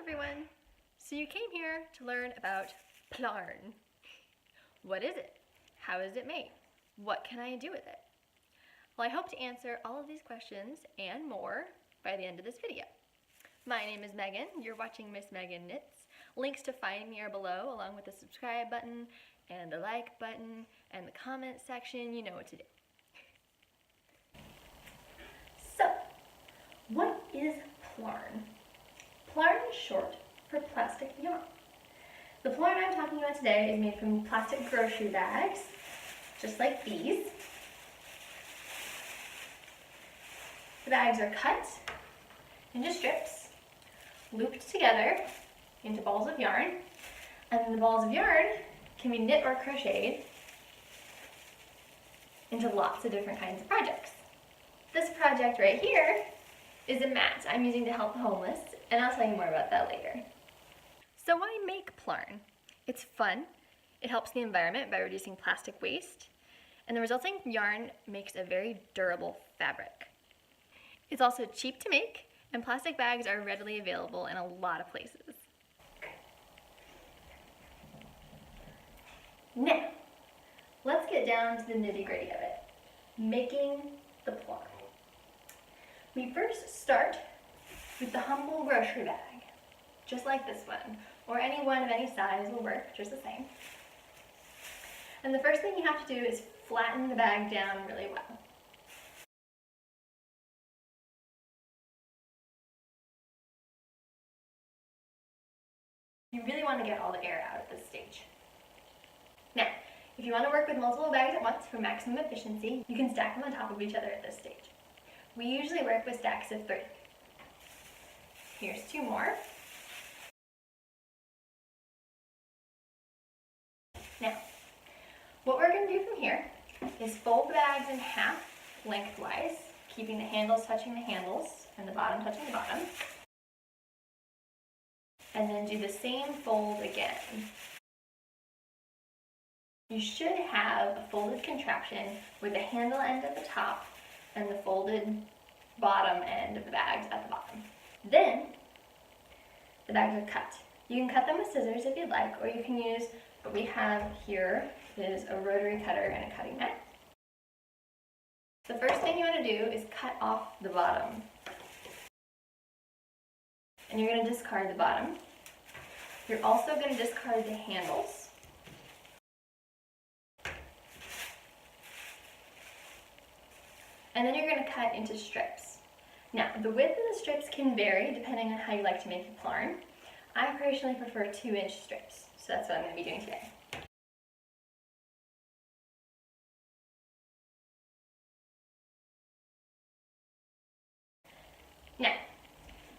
everyone! So you came here to learn about Plarn. What is it? How is it made? What can I do with it? Well, I hope to answer all of these questions and more by the end of this video. My name is Megan. You're watching Miss Megan Knits. Links to find me are below, along with the subscribe button and the like button and the comment section. You know what to do. So, what is Plarn? Plarn is short for plastic yarn. The Plarn I'm talking about today is made from plastic grocery bags, just like these. The bags are cut into strips, looped together into balls of yarn, and then the balls of yarn can be knit or crocheted into lots of different kinds of projects. This project right here is a mat I'm using to help the homeless, and I'll tell you more about that later. So why make Plarn? It's fun, it helps the environment by reducing plastic waste, and the resulting yarn makes a very durable fabric. It's also cheap to make, and plastic bags are readily available in a lot of places. Now, let's get down to the nitty-gritty of it, making the Plarn. We first start with the humble grocery bag, just like this one, or any one of any size will work just the same. And the first thing you have to do is flatten the bag down really well. You really want to get all the air out at this stage. Now, if you want to work with multiple bags at once for maximum efficiency, you can stack them on top of each other at this stage. We usually work with stacks of 3. Here's 2 more. Now, what we're going to do from here is fold the bags in half lengthwise, keeping the handles touching the handles and the bottom touching the bottom. And then do the same fold again. You should have a folded contraption with the handle end at the top and the folded bottom end of the bags at the bottom. Then, the bags are cut. You can cut them with scissors if you'd like, or you can use what we have here is a rotary cutter and a cutting mat. The first thing you want to do is cut off the bottom. And you're going to discard the bottom. You're also going to discard the handles. And then you're going to cut into strips. Now, the width of the strips can vary depending on how you like to make your Plarn. I personally prefer 2-inch strips, so that's what I'm going to be doing today. Now,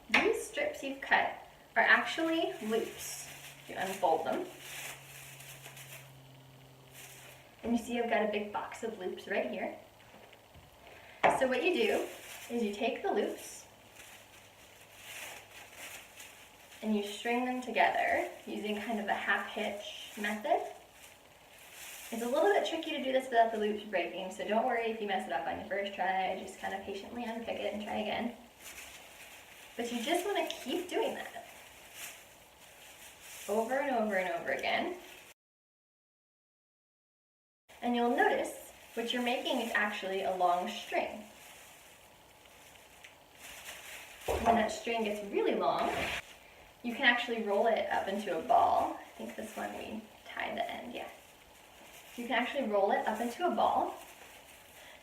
these strips you've cut are actually loops. You unfold them. And you see I've got a big box of loops right here. So what you do is you take the loops and you string them together using kind of a half hitch method. It's a little bit tricky to do this without the loops breaking, so don't worry if you mess it up on your first try. Just kind of patiently unpick it and try again. But you just want to keep doing that over and over and over again. And you'll notice what you're making is actually a long string. When that string gets really long, you can actually roll it up into a ball. I think this one we tied the end, yeah. You can actually roll it up into a ball.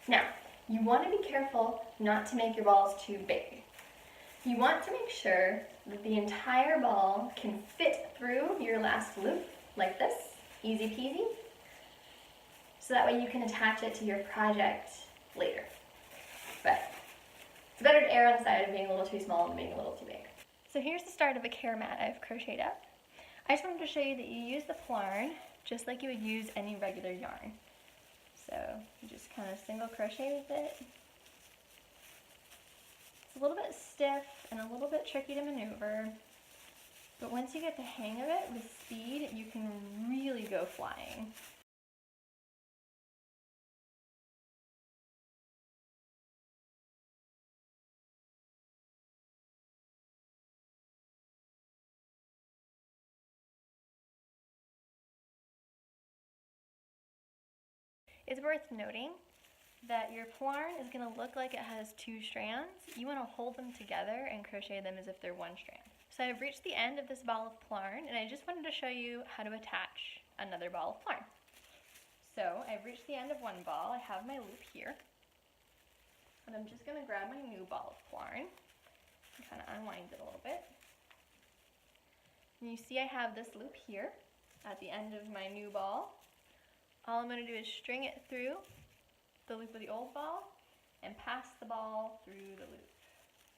Now, you want to be careful not to make your balls too big. You want to make sure that the entire ball can fit through your last loop, like this, easy peasy. So that way you can attach it to your project later. But it's better to err on the side of being a little too small than being a little too big. So here's the start of a care mat I've crocheted up. I just wanted to show you that you use the Plarn just like you would use any regular yarn. So you just kind of single crochet with it. It's a little bit stiff and a little bit tricky to maneuver, but once you get the hang of it with speed, you can really go flying. It's worth noting that your Plarn is going to look like it has 2 strands. You want to hold them together and crochet them as if they're 1 strand. So I've reached the end of this ball of Plarn, and I just wanted to show you how to attach another ball of Plarn. So I've reached the end of one ball. I have my loop here, and I'm just going to grab my new ball of Plarn and kind of unwind it a little bit. And you see I have this loop here at the end of my new ball. All I'm going to do is string it through the loop of the old ball and pass the ball through the loop,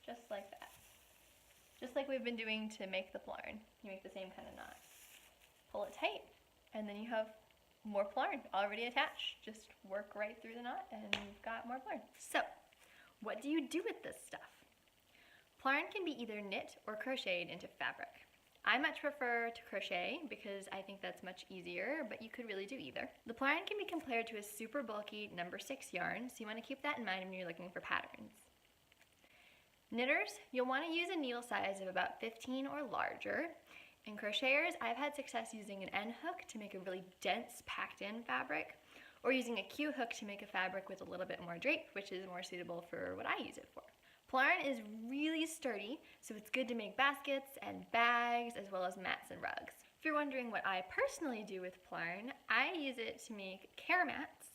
just like that. Just like we've been doing to make the Plarn. You make the same kind of knot. Pull it tight, and then you have more Plarn already attached. Just work right through the knot and you've got more Plarn. So, what do you do with this stuff? Plarn can be either knit or crocheted into fabric. I much prefer to crochet because I think that's much easier, but you could really do either. The Plarn can be compared to a super bulky number 6 yarn, so you want to keep that in mind when you're looking for patterns. Knitters, you'll want to use a needle size of about 15 or larger. And crocheters, I've had success using an N hook to make a really dense, packed-in fabric, or using a Q hook to make a fabric with a little bit more drape, which is more suitable for what I use it for. Plarn is really sturdy, so it's good to make baskets and bags, as well as mats and rugs. If you're wondering what I personally do with Plarn, I use it to make care mats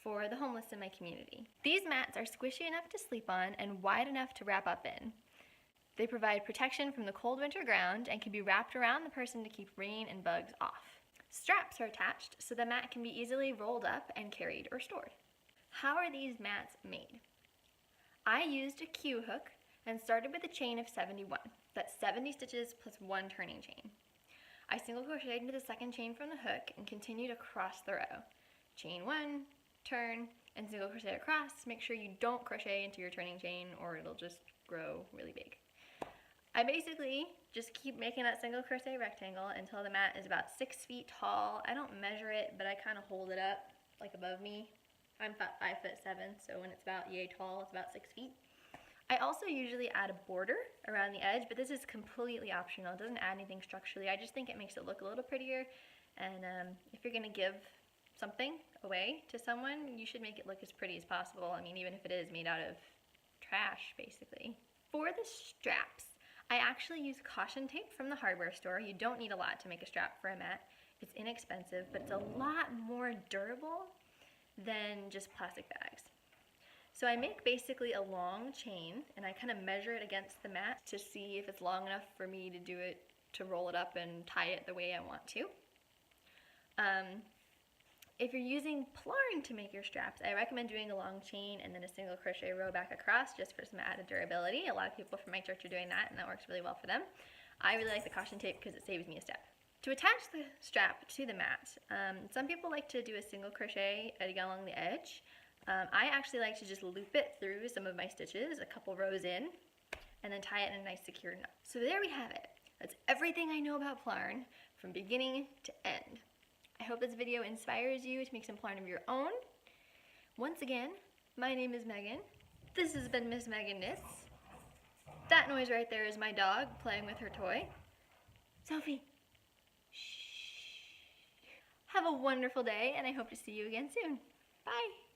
for the homeless in my community. These mats are squishy enough to sleep on and wide enough to wrap up in. They provide protection from the cold winter ground and can be wrapped around the person to keep rain and bugs off. Straps are attached so the mat can be easily rolled up and carried or stored. How are these mats made? I used a Q hook and started with a chain of 71. That's 70 stitches plus 1 turning chain. I single crocheted into the second chain from the hook and continued across the row. Chain 1, turn, and single crochet across. Make sure you don't crochet into your turning chain or it'll just grow really big. I basically just keep making that single crochet rectangle until the mat is about 6 feet tall. I don't measure it, but I kind of hold it up like above me. I'm about 5'7", so when it's about yay tall, it's about 6 feet. I also usually add a border around the edge, but this is completely optional. It doesn't add anything structurally. I just think it makes it look a little prettier. And if you're gonna give something away to someone, you should make it look as pretty as possible. I mean, even if it is made out of trash, basically. For the straps, I actually use caution tape from the hardware store. You don't need a lot to make a strap for a mat. It's inexpensive, but it's a lot more durable than just plastic bags. So I make basically a long chain and I kind of measure it against the mat to see if it's long enough for me to do it, to roll it up and tie it the way I want to. If you're using Plarn to make your straps, I recommend doing a long chain and then a single crochet row back across just for some added durability. A lot of people from my church are doing that and that works really well for them. I really like the caution tape because it saves me a step. To attach the strap to the mat, some people like to do a single crochet along the edge. I actually like to just loop it through some of my stitches, a couple rows in, and then tie it in a nice secure knot. So there we have it. That's everything I know about Plarn from beginning to end. I hope this video inspires you to make some Plarn of your own. Once again, my name is Megan. This has been Miss Megan Knits. That noise right there is my dog playing with her toy. Sophie. Shh. Have a wonderful day, and I hope to see you again soon. Bye.